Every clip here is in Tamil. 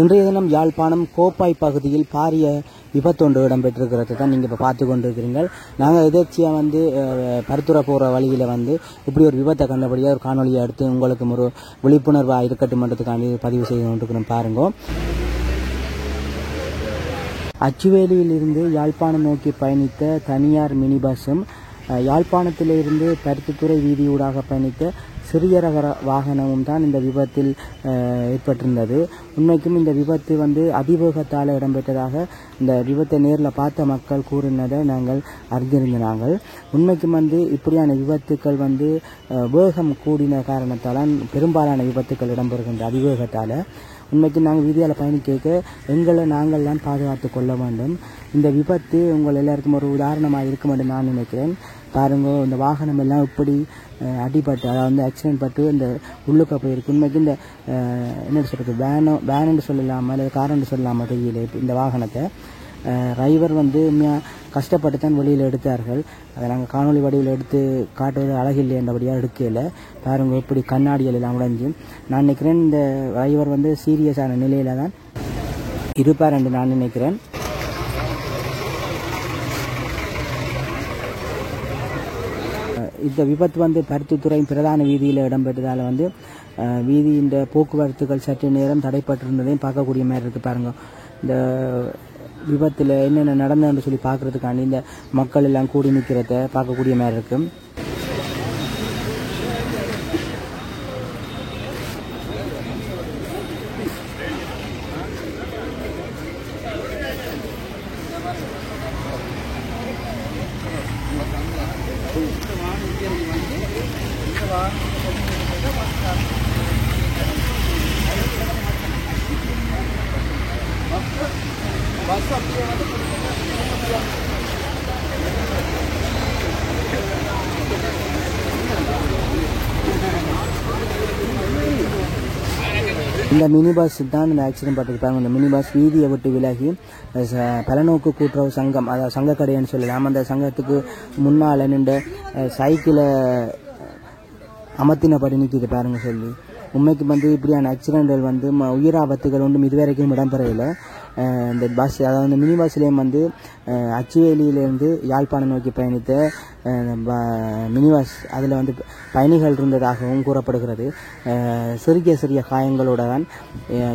இன்றைய தினம் யாழ்ப்பாணம் கோப்பாய் பகுதியில் பாரிய விபத்தொன்று இடம்பெற்றிருக்கிறது தான் நீங்கள் இப்போ பார்த்து கொண்டிருக்கிறீர்கள். நாங்கள் எதிர்ச்சியாக பருத்துறை போகிற வழியில் இப்படி ஒரு விபத்தை கண்டபடியாக ஒரு காணொலியை எடுத்து உங்களுக்கு ஒரு விழிப்புணர்வாக இருக்கட்டும்ன்றதுக்காண்டி பதிவு செய்து கொண்டிருக்கிறோம். பாருங்க, அச்சுவேலியிலிருந்து யாழ்ப்பாணம் நோக்கி பயணித்த தனியார் மினி பஸ்ஸும் யாழ்ப்பாணத்திலிருந்து பருத்தித்துறை வீதியூடாக பயணித்த சிறிய ரக வாகனமும் தான் இந்த விபத்தில் ஏற்பட்டிருந்தது. உண்மைக்கும் இந்த விபத்து அதிவேகத்தால் இடம்பெற்றதாக இந்த விபத்தை நேரில் பார்த்த மக்கள் கூறினதை நாங்கள் அறிந்திருந்தாங்கள். உண்மைக்கும் இப்படியான விபத்துக்கள் வேகம் கூடின காரணத்தால் பெரும்பாலான விபத்துக்கள் இடம்பெறுகின்ற அதிவேகத்தால் உண்மைக்கு நாங்கள் வீதியால் பயணிக்க எங்களை நாங்கள் தான் பாதுகாத்து கொள்ள வேண்டும். இந்த விபத்து உங்கள் எல்லாருக்கும் ஒரு உதாரணமாக இருக்கும் என்று நான் நினைக்கிறேன். பாருங்க, இந்த வாகனம் எல்லாம் இப்படி அடிபட்டு, அதாவது ஆக்சிடென்ட் பட்டு இந்த உள்ளுக்க போயிருக்கு. உண்மைக்கு இந்த என்ன சொல்கிறது, வேனுன்னு சொல்லலாமா இல்லை காரன்னு சொல்லலாமா தெரியல. இந்த வாகனத்தை டிரைவர் உண்மையாக கஷ்டப்பட்டு தான் வெளியில் எடுத்தார்கள். அதை நாங்கள் காணொலி வடிவில் எடுத்து காட்டுவது அழகில்லை என்றபடியாக எடுக்கல. பாருங்க, இப்படி கண்ணாடிகள் எல்லாம் உடைஞ்சு. நான் நினைக்கிறேன் இந்த டிரைவர் சீரியஸான நிலையில் தான் இருப்பார் என்று நான் நினைக்கிறேன். இந்த விபத்து பருத்தித்துறை பிரதான வீதியில் இடம்பெற்றதால் வீதியின் போக்குவரத்துகள் சற்று நேரம் தடைப்பட்டிருந்ததையும் பார்க்கக்கூடிய மாதிரி இருக்குது. பாருங்கள், இந்த விபத்தில் என்னென்ன நடந்ததுன்னு சொல்லி பார்க்குறதுக்காண்டி இந்த மக்கள் எல்லாம் கூடி நிற்கிறத பார்க்கக்கூடிய மாதிரி இருக்கும். இந்த மினி பஸ் தான் இந்த ஆக்சிடென்ட் பட்டிருப்பாங்க. இந்த மினி பஸ் வீதியை விட்டு விலகி பலநோக்கு கூட்டுறவு சங்கம், அதாவது சங்கக்கடைன்னு சொல்லலாம், அந்த சங்கத்துக்கு முன்னால் நின்று சைக்கிளை அமர்த்தினபடி நிற்கிது பாருங்க சொல்லி. உண்மைக்கு இப்படியான ஆக்சிடென்ட்கள் உயிராபத்துகள் ஒன்றும் இதுவரைக்கும் இடம்பெறவில்லை. இந்த பஸ், அதாவது மினி பஸ்லேயும் அச்சுவேலியிலேருந்து யாழ்ப்பாணம் நோக்கி பயணித்த மினி பஸ், அதில் பயணிகள் இருந்ததாகவும் கூறப்படுகிறது. சிறிய சிறிய காயங்களோடு தான்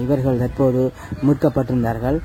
இவர்கள் தற்போது மீட்கப்பட்டிருந்தார்கள்.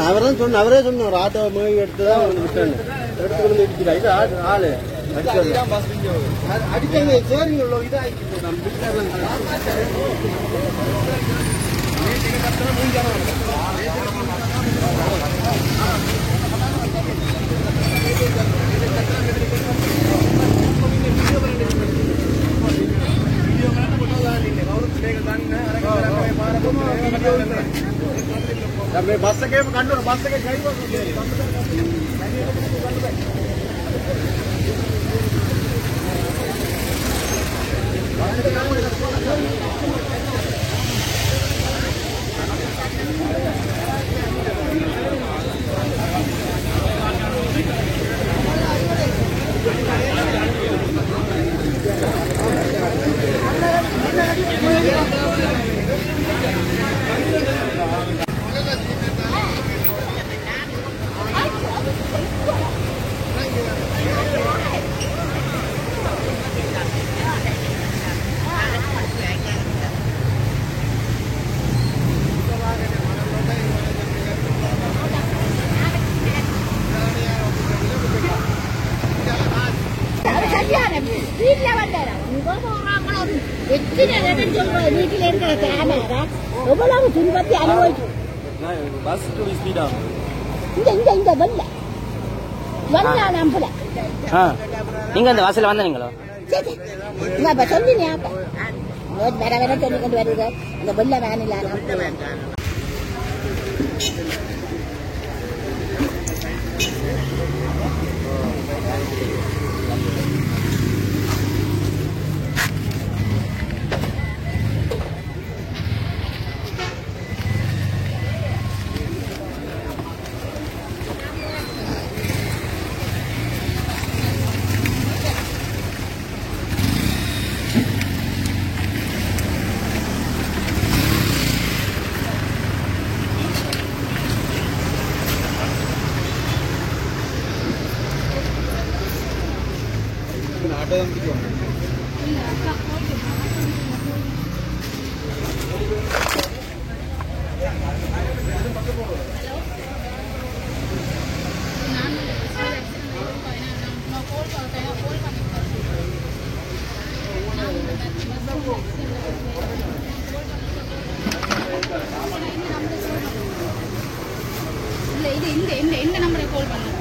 அவரே சொன்னார், ஆட்டோ எடுத்துதான் எடுத்து ஆளு அடிச்சாங்க. சரிங்க, பஸ்ஸுக்கே கண்டு பஸ்ஸுக்கே கை வீட்டில் இருக்கிற கேமரா எவ்வளவு துன்பத்தை அனுபவிச்சு இந்த வெள்ள வந்தா நம்பல. நீங்க அந்த வாசல வந்தீங்களோ? சொன்னீங்க வேற வேற சொல்லி கொண்டு வருது இந்த வெள்ள வேனில. இந்த நம்பரை கால் பண்ணுங்க.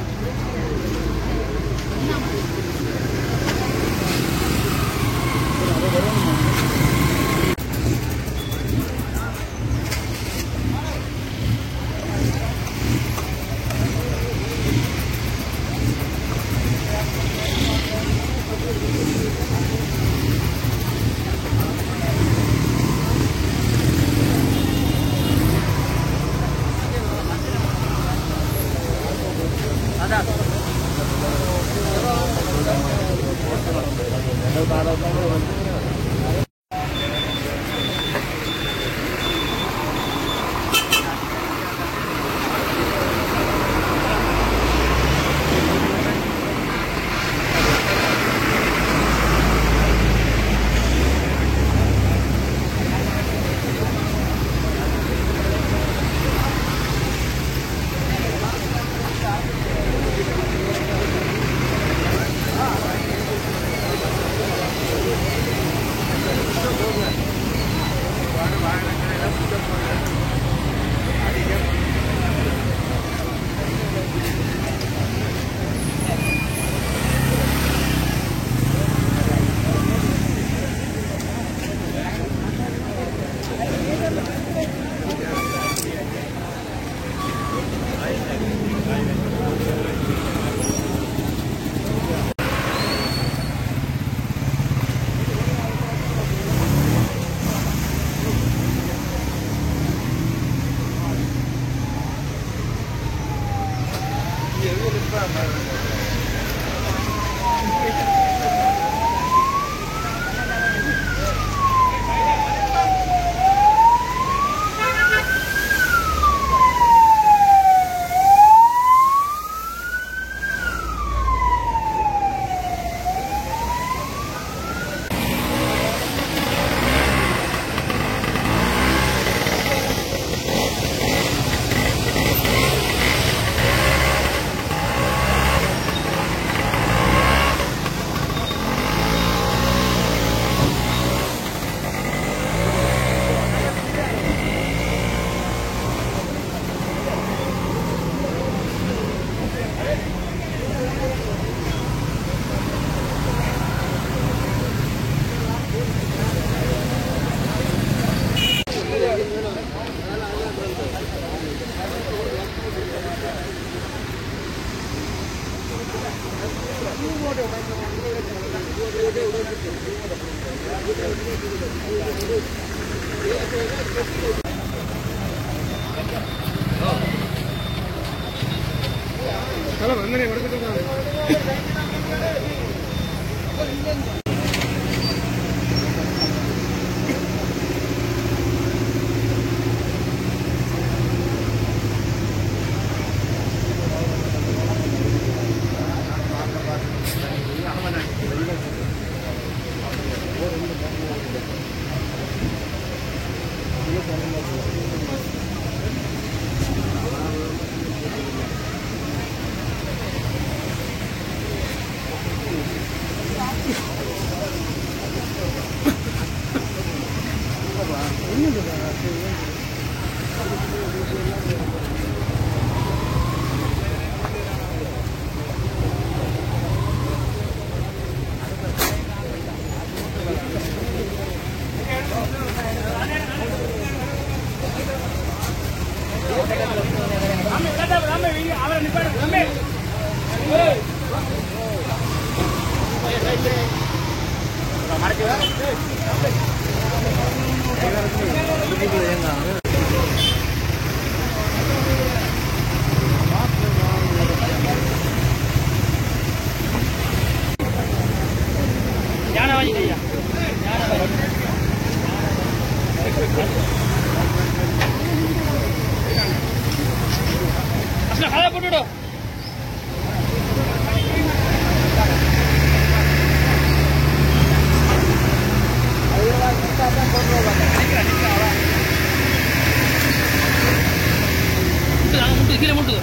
கீழே முட்டு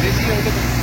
தேசிய